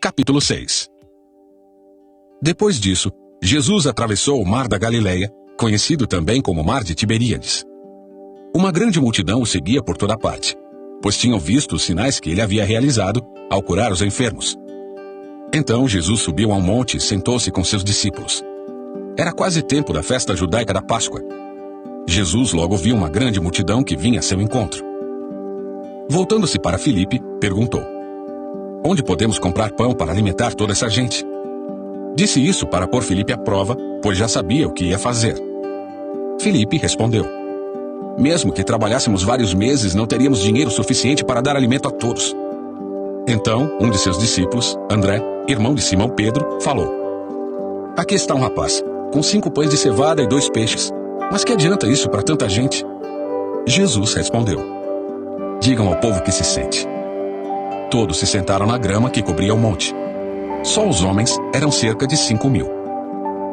Capítulo 6. Depois disso, Jesus atravessou o mar da Galileia, conhecido também como Mar de Tiberíades. Uma grande multidão o seguia por toda parte, pois tinham visto os sinais que ele havia realizado ao curar os enfermos. Então Jesus subiu a um monte e sentou-se com seus discípulos. Era quase tempo da festa judaica da Páscoa. Jesus logo viu uma grande multidão que vinha a seu encontro. Voltando-se para Filipe, perguntou: "Onde podemos comprar pão para alimentar toda essa gente?" Disse isso para pôr Filipe à prova, pois já sabia o que ia fazer. Filipe respondeu: "Mesmo que trabalhássemos vários meses, não teríamos dinheiro suficiente para dar alimento a todos." Então, um de seus discípulos, André, irmão de Simão Pedro, falou: "Aqui está um rapaz, com 5 pães de cevada e 2 peixes. Mas que adianta isso para tanta gente?" Jesus respondeu: "Digam ao povo que se sente." Todos se sentaram na grama que cobria o monte. Só os homens eram cerca de 5.000.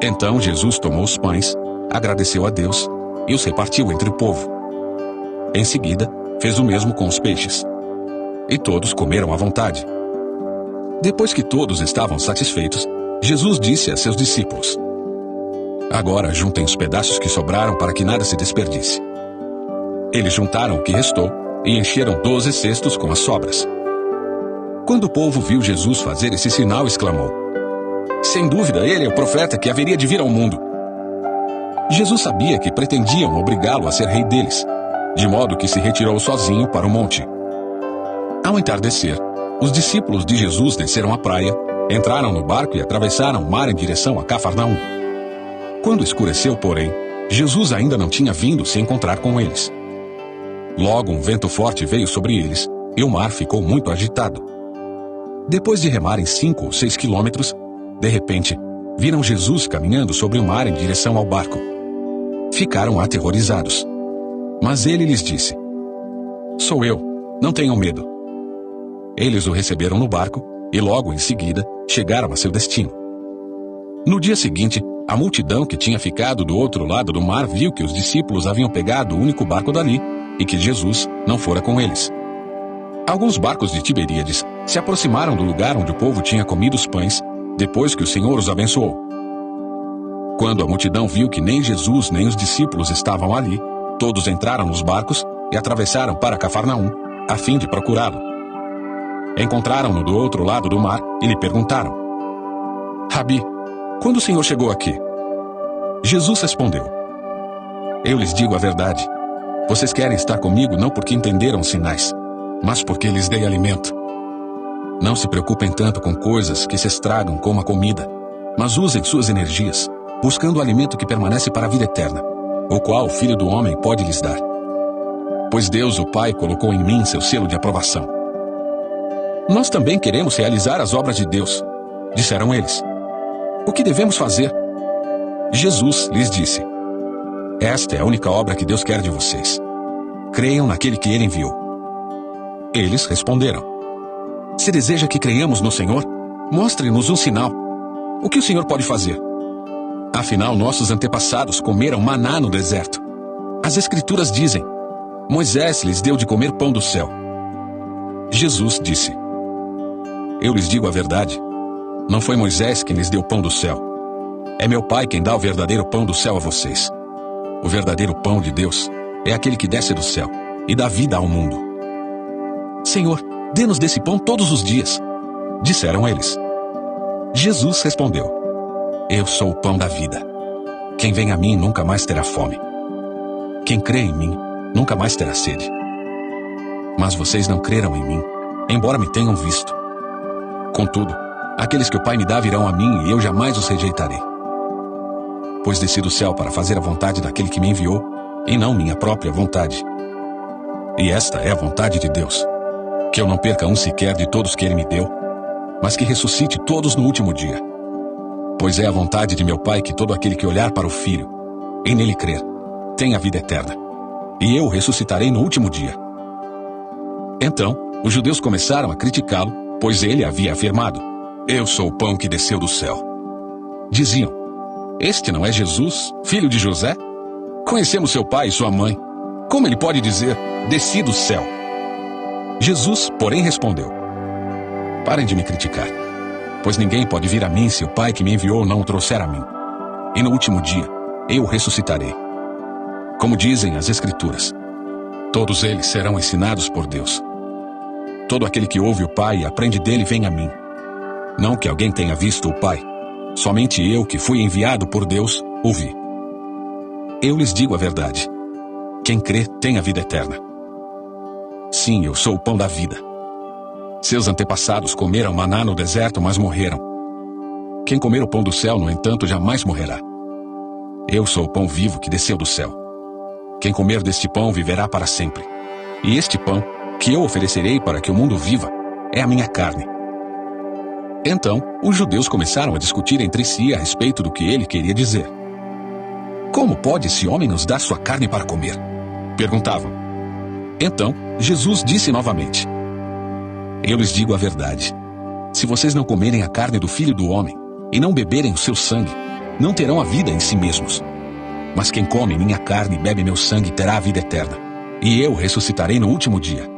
Então Jesus tomou os pães, agradeceu a Deus e os repartiu entre o povo. Em seguida, fez o mesmo com os peixes. E todos comeram à vontade. Depois que todos estavam satisfeitos, Jesus disse a seus discípulos: "Agora juntem os pedaços que sobraram para que nada se desperdice." Eles juntaram o que restou e encheram 12 cestos com as sobras. Quando o povo viu Jesus fazer esse sinal, exclamou: "Sem dúvida, ele é o profeta que haveria de vir ao mundo." Jesus sabia que pretendiam obrigá-lo a ser rei deles, de modo que se retirou sozinho para o monte. Ao entardecer, os discípulos de Jesus desceram à praia, entraram no barco e atravessaram o mar em direção a Cafarnaum. Quando escureceu, porém, Jesus ainda não tinha vindo se encontrar com eles. Logo um vento forte veio sobre eles, e o mar ficou muito agitado. Depois de remarem 5 ou 6 quilômetros, de repente, viram Jesus caminhando sobre o mar em direção ao barco. Ficaram aterrorizados. Mas ele lhes disse: "Sou eu, não tenham medo." Eles o receberam no barco e logo em seguida chegaram a seu destino. No dia seguinte, a multidão que tinha ficado do outro lado do mar viu que os discípulos haviam pegado o único barco dali e que Jesus não fora com eles. Alguns barcos de Tiberíades se aproximaram do lugar onde o povo tinha comido os pães, depois que o Senhor os abençoou. Quando a multidão viu que nem Jesus nem os discípulos estavam ali, todos entraram nos barcos e atravessaram para Cafarnaum, a fim de procurá-lo. Encontraram-no do outro lado do mar e lhe perguntaram: "Rabi, quando o Senhor chegou aqui?" Jesus respondeu: "Eu lhes digo a verdade. Vocês querem estar comigo não porque entenderam os sinais, mas porque lhes dei alimento. Não se preocupem tanto com coisas que se estragam como a comida, mas usem suas energias, buscando o alimento que permanece para a vida eterna, o qual o Filho do Homem pode lhes dar. Pois Deus, o Pai, colocou em mim seu selo de aprovação." "Nós também queremos realizar as obras de Deus", disseram eles. "O que devemos fazer?" Jesus lhes disse: "Esta é a única obra que Deus quer de vocês. Creiam naquele que ele enviou." Eles responderam: "Se deseja que creiamos no Senhor, mostre-nos um sinal. O que o Senhor pode fazer? Afinal, nossos antepassados comeram maná no deserto. As Escrituras dizem: Moisés lhes deu de comer pão do céu." Jesus disse: "Eu lhes digo a verdade. Não foi Moisés quem lhes deu pão do céu. É meu Pai quem dá o verdadeiro pão do céu a vocês. O verdadeiro pão de Deus é aquele que desce do céu e dá vida ao mundo." "Senhor, dê-nos desse pão todos os dias", disseram eles. Jesus respondeu: "Eu sou o pão da vida. Quem vem a mim nunca mais terá fome. Quem crê em mim nunca mais terá sede. Mas vocês não creram em mim, embora me tenham visto. Contudo, aqueles que o Pai me dá virão a mim e eu jamais os rejeitarei. Pois desci do céu para fazer a vontade daquele que me enviou, e não minha própria vontade. E esta é a vontade de Deus, que eu não perca um sequer de todos que ele me deu, mas que ressuscite todos no último dia. Pois é a vontade de meu Pai que todo aquele que olhar para o Filho, e nele crer, tenha a vida eterna, e eu o ressuscitarei no último dia." Então, os judeus começaram a criticá-lo, pois ele havia afirmado: "Eu sou o pão que desceu do céu." Diziam: "Este não é Jesus, filho de José? Conhecemos seu pai e sua mãe. Como ele pode dizer: desci do céu?" Jesus, porém, respondeu: "Parem de me criticar. pois ninguém pode vir a mim se o Pai que me enviou não o trouxer a mim. E no último dia, eu o ressuscitarei. Como dizem as Escrituras, todos eles serão ensinados por Deus. Todo aquele que ouve o Pai e aprende dele vem a mim. Não que alguém tenha visto o Pai, somente eu, que fui enviado por Deus, o vi. Eu lhes digo a verdade. Quem crê tem a vida eterna. Sim, eu sou o pão da vida. Seus antepassados comeram maná no deserto, mas morreram. Quem comer o pão do céu, no entanto, jamais morrerá. Eu sou o pão vivo que desceu do céu. Quem comer deste pão viverá para sempre. E este pão, que eu oferecerei para que o mundo viva, é a minha carne. Então, os judeus começaram a discutir entre si a respeito do que ele queria dizer. Como pode esse homem nos dar sua carne para comer? Perguntavam. Então, Jesus disse novamente: Eu lhes digo a verdade. Se vocês não comerem a carne do Filho do Homem e não beberem o seu sangue, não terão a vida em si mesmos. Mas quem come minha carne e bebe meu sangue terá a vida eterna, e eu ressuscitarei no último dia.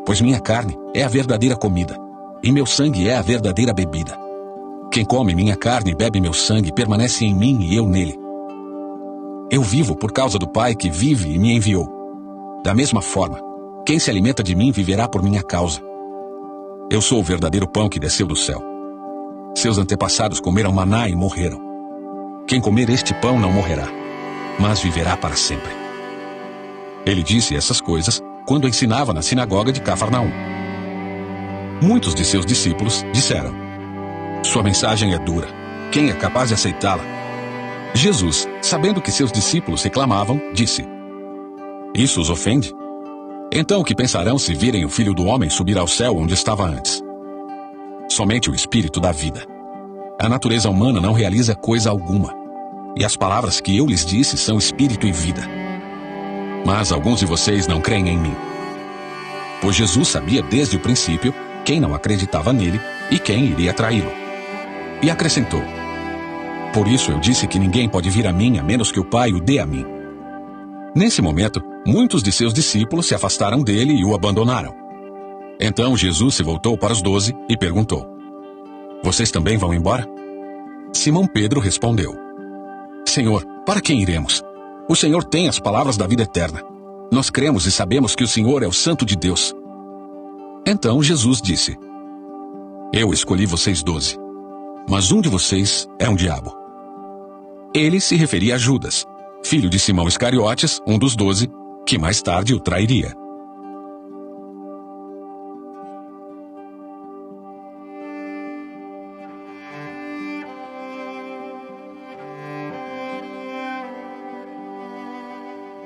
Pois minha carne é a verdadeira comida, e meu sangue é a verdadeira bebida. Quem come minha carne e bebe meu sangue permanece em mim e eu nele. Eu vivo por causa do Pai que vive e me enviou. Da mesma forma, quem se alimenta de mim viverá por minha causa. Eu sou o verdadeiro pão que desceu do céu. Seus antepassados comeram maná e morreram. Quem comer este pão não morrerá, mas viverá para sempre. Ele disse essas coisas quando ensinava na sinagoga de Cafarnaum. Muitos de seus discípulos disseram: Sua mensagem é dura. Quem é capaz de aceitá-la? Jesus, sabendo que seus discípulos reclamavam, disse: Isso os ofende? Então o que pensarão se virem o Filho do Homem subir ao céu onde estava antes? Somente o Espírito dá vida. A natureza humana não realiza coisa alguma. E as palavras que eu lhes disse são espírito e vida. Mas alguns de vocês não creem em mim. Pois Jesus sabia desde o princípio quem não acreditava nele e quem iria traí-lo. E acrescentou: Por isso eu disse que ninguém pode vir a mim a menos que o Pai o dê a mim. Nesse momento, muitos de seus discípulos se afastaram dele e o abandonaram. Então Jesus se voltou para os 12 e perguntou: Vocês também vão embora? Simão Pedro respondeu: Senhor, para quem iremos? O Senhor tem as palavras da vida eterna. Nós cremos e sabemos que o Senhor é o Santo de Deus. Então Jesus disse: Eu escolhi vocês 12, mas um de vocês é um diabo. Ele se referia a Judas, filho de Simão Iscariotes, um dos 12, que mais tarde o trairia.